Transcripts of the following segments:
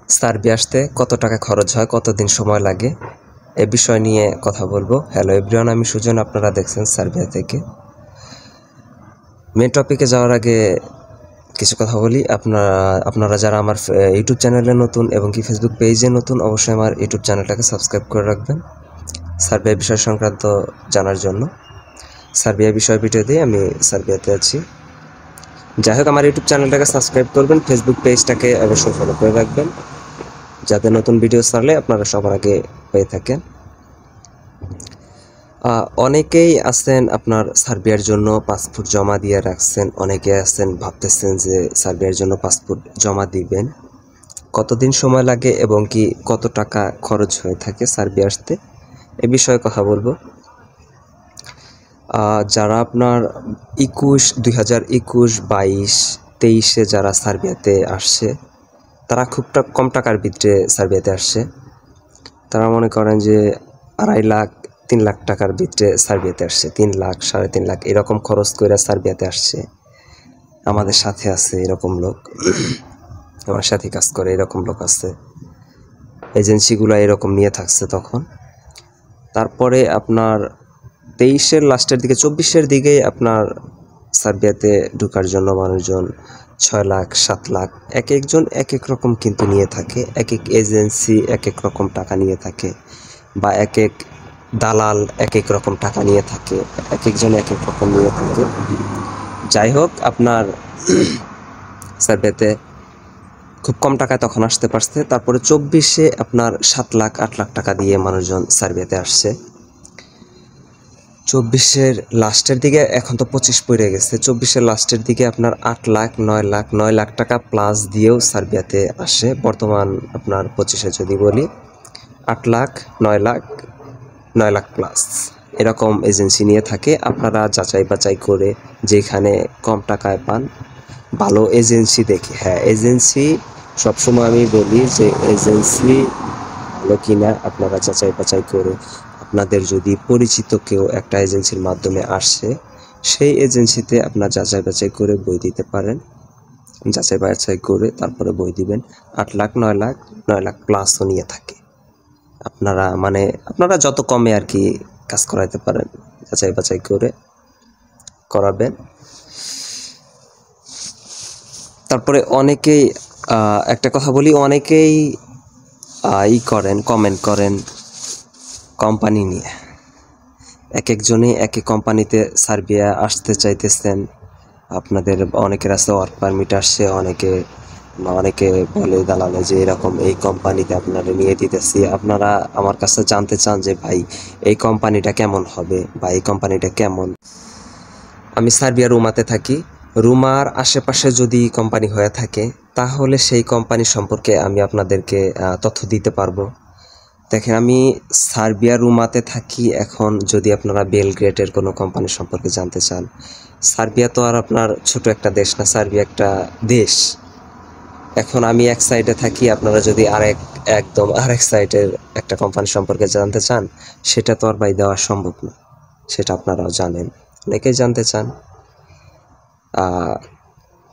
Serbia আসতে কত টাকা খরচ হয়, কতদিন সময় লাগে, এ বিষয় নিয়ে কথা বলবো। হ্যালো এভরিওয়ান, আমি সুজন, আপনারা দেখছেন সার্বিয়া থেকে। মেন টপিকে যাওয়ার আগে কিছু কথা বলি। আপনারা যারা আমার ইউটিউব চ্যানেলে নতুন এবং কি ফেসবুক পেজে নতুন, অবশ্যই আমার ইউটিউব চ্যানেলটাকে সাবস্ক্রাইব করে রাখবেন সার্বিয়া বিষয় সংক্রান্ত জানার জন্য। সার্বিয়া বিষয় ভিডিও দিয়ে আমি সার্বিয়াতে আছি। যাই হোক, আমার ইউটিউব চ্যানেলটাকে সাবস্ক্রাইব করবেন, ফেসবুক পেজটাকে অবশ্যই ফলো করে রাখবেন, যাতে নতুন ভিডিও ছাড়লে আপনারা সবার আগে পেয়ে থাকেন। অনেকেই আছেন আপনার সার্বিয়ার জন্য পাসপোর্ট জমা দিয়ে রাখছেন, অনেকে আছেন ভাবতেছেন যে সার্বিয়ার জন্য পাসপোর্ট জমা দিবেন, কতদিন সময় লাগে এবং কি কত টাকা খরচ হয়ে থাকে সার্বিয়া আসতে, এ বিষয়ে কথা বলবো। যারা আপনার 2021, 22, 23-এ যারা সার্বিয়াতে আসছে, তারা খুব কম টাকার ভিতরে সার্বিয়াতে আসছে। তারা মনে করেন যে 2.5 লাখ 3 লাখ টাকার ভিতরে সার্বিয়াতে আসছে, 3 লাখ 3.5 লাখ এরকম খরচ করে সার্বিয়াতে আসছে। আমাদের সাথে আছে এরকম লোক, আমার সাথে কাজ করে এরকম লোক আছে, এজেন্সিগুলো এরকম নিয়ে থাকছে তখন। তারপরে আপনার 23-এর লাস্টের দিকে, 24-এর দিকে আপনার সার্বিয়াতে ঢোকার জন্য মানুষজন 6 লাখ 7 লাখ এক একজন এক এক রকম কিন্তু নিয়ে থাকে। এক এক এজেন্সি এক এক রকম টাকা নিয়ে থাকে, বা এক এক দালাল এক এক রকম টাকা নিয়ে থাকে, এক একজন এক এক রকম নিয়ে থাকে। যাই হোক, আপনার সার্বিয়াতে খুব কম টাকায় তখন আসতে পারছে। তারপরে 24-এ আপনার 7 লাখ 8 লাখ টাকা দিয়ে মানুষজন সার্বিয়াতে আসছে। 24-এর লাস্টের দিকে, এখন তো 25 পড়ে গেছে, 24-এর লাস্টের দিকে আপনার 8 লাখ 9 লাখ টাকা প্লাস দিয়েও সার্বিয়াতে আসে। বর্তমান আপনার 25-এ যদি বলি, 8 লাখ 9 লাখ প্লাস এরকম এজেন্সি নিয়ে থাকে। আপনারা যাচাই বাছাই করে যেখানে কম টাকায় পান, ভালো এজেন্সি দেখে, হ্যাঁ এজেন্সি সবসময় আমি বলি যে এজেন্সি ভালো কিনা আপনারা যাচাই বাছাই করে, আপনাদের যদি পরিচিত কেউ একটা এজেন্সির মাধ্যমে আসছে, সেই এজেন্সিতে আপনার যাচাই বাছাই করে বই দিতে পারেন। যাচাই বাছাই করে তারপরে বই দিবেন। 8 লাখ 9 লাখ প্লাসও নিয়ে থাকে। আপনারা যত কমে আর কি কাজ করাইতে পারেন, যাচাই বাছাই করে করাবেন। তারপরে অনেকেই, একটা কথা বলি, অনেকেই কমেন্ট করেন কোম্পানি নিয়ে। এক একজনই এক এক কোম্পানিতে সার্বিয়া আসতে চাইতেছেন। আপনাদের অনেকের আছে ওয়ার্ক পারমিট আসছে, অনেকে বলে দালালে যে এরকম এই কোম্পানিতে আপনারা নিয়ে দিতেছি। আপনারা আমার কাছে জানতে চান যে ভাই এই কোম্পানিটা কেমন হবে বা এই কোম্পানিটা কেমন। আমি সার্বিয়া রুমাতে থাকি। রুমার আশেপাশে যদি কোম্পানি হয়ে থাকে, তাহলে সেই কোম্পানি সম্পর্কে আমি আপনাদেরকে তথ্য দিতে পারবো। দেখেন, আমি সার্বিয়া রুমাতে থাকি। এখন যদি আপনারা বেলগ্রেডের কোনো কোম্পানি সম্পর্কে জানতে চান, সার্বিয়া তো আর আপনার ছোট একটা দেশ না, সার্বিয়া একটা দেশ। এখন আমি এক সাইডে থাকি, আপনারা যদি একদম আরেক সাইডের একটা কোম্পানি সম্পর্কে জানতে চান, সেটা তো আর বাই দেওয়া সম্ভব না, সেটা আপনারাও জানেন, অনেকেই জানতে চান।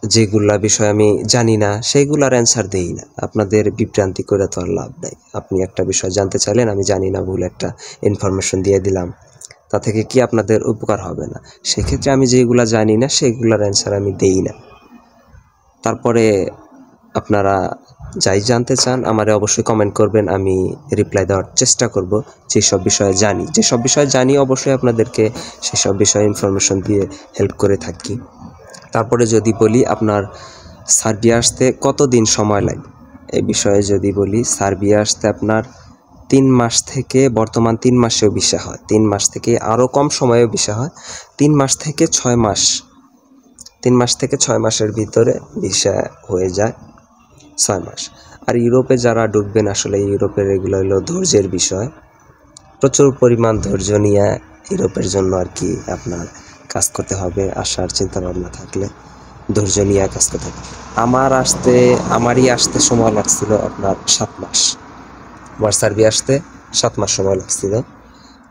যেগুলা বিষয় আমি জানি না, সেইগুলার অ্যান্সার দেই না। আপনাদের বিভ্রান্তি করে তো আর লাভ নাই। আপনি একটা বিষয় জানতে চাইলেন, আমি জানি না, ভুল একটা ইনফরমেশন দিয়ে দিলাম, তা থেকে কি আপনাদের উপকার হবে না। সেক্ষেত্রে আমি যেগুলা জানি না সেইগুলার অ্যান্সার আমি দেই না। তারপরে আপনারা যাই জানতে চান আমারে অবশ্যই কমেন্ট করবেন, আমি রিপ্লাই দেওয়ার চেষ্টা করব। যেসব বিষয়ে জানি অবশ্যই আপনাদেরকে সেসব বিষয়ে ইনফরমেশন দিয়ে হেল্প করে থাকি। তারপরে যদি বলি আপনার সার্বিয়া আসতে কতদিন সময় লাগে, এই বিষয়ে যদি বলি, সার্বিয়া আসতে আপনার 3 মাস থেকে, বর্তমান 3 মাসেও ভিসা হয়, 3 মাস থেকে আরও কম সময়েও ভিসা হয়, 3 মাস থেকে 6 মাস, 3 মাস থেকে 6 মাসের ভিতরে ভিসা হয়ে যায়, 6 মাস। আর ইউরোপে যারা ঢুকবেন, আসলে ইউরোপের এগুলো হলো ধৈর্যের বিষয়, প্রচুর পরিমাণ ধৈর্য নিয়ে ইউরোপের জন্য আর কি আপনার কাজ করতে হবে। আসার চিন্তা ভাবনা থাকলে ধৈর্য নিয়ে কাজ করতে হবে। আমারই আসতে সময় লাগছিল আপনার 7 মাস। আমার সার্বিয়া আসতে 7 মাস সময় লাগছিল।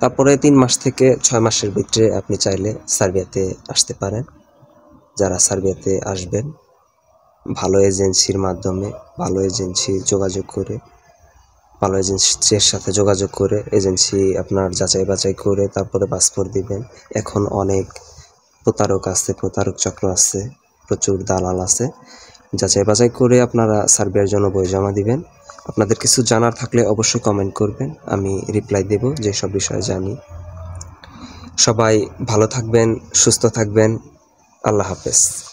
তারপরে 3 মাস থেকে 6 মাসের ভিতরে আপনি চাইলে সার্বিয়াতে আসতে পারেন, যারা সার্বিয়াতে আসবেন। ভালো এজেন্সির মাধ্যমে, ভালো এজেন্সি যোগাযোগ করে, ভালো এজেন্সির সাথে যোগাযোগ করে এজেন্সি আপনার যাচাই বাছাই করে তারপরে পাসপোর্ট দিবেন। এখন অনেক প্রতারক আছে, প্রতারক চক্র আছে, প্রচুর দালাল আছে। যাচাই বাছাই করে আপনারা সার্বিয়ার জন্য বই জমা দিবেন। আপনাদের কিছু জানার থাকলে অবশ্যই কমেন্ট করবেন, আমি রিপ্লাই দেব যেসব বিষয়ে জানি। সবাই ভালো থাকবেন, সুস্থ থাকবেন। আল্লাহ হাফেজ।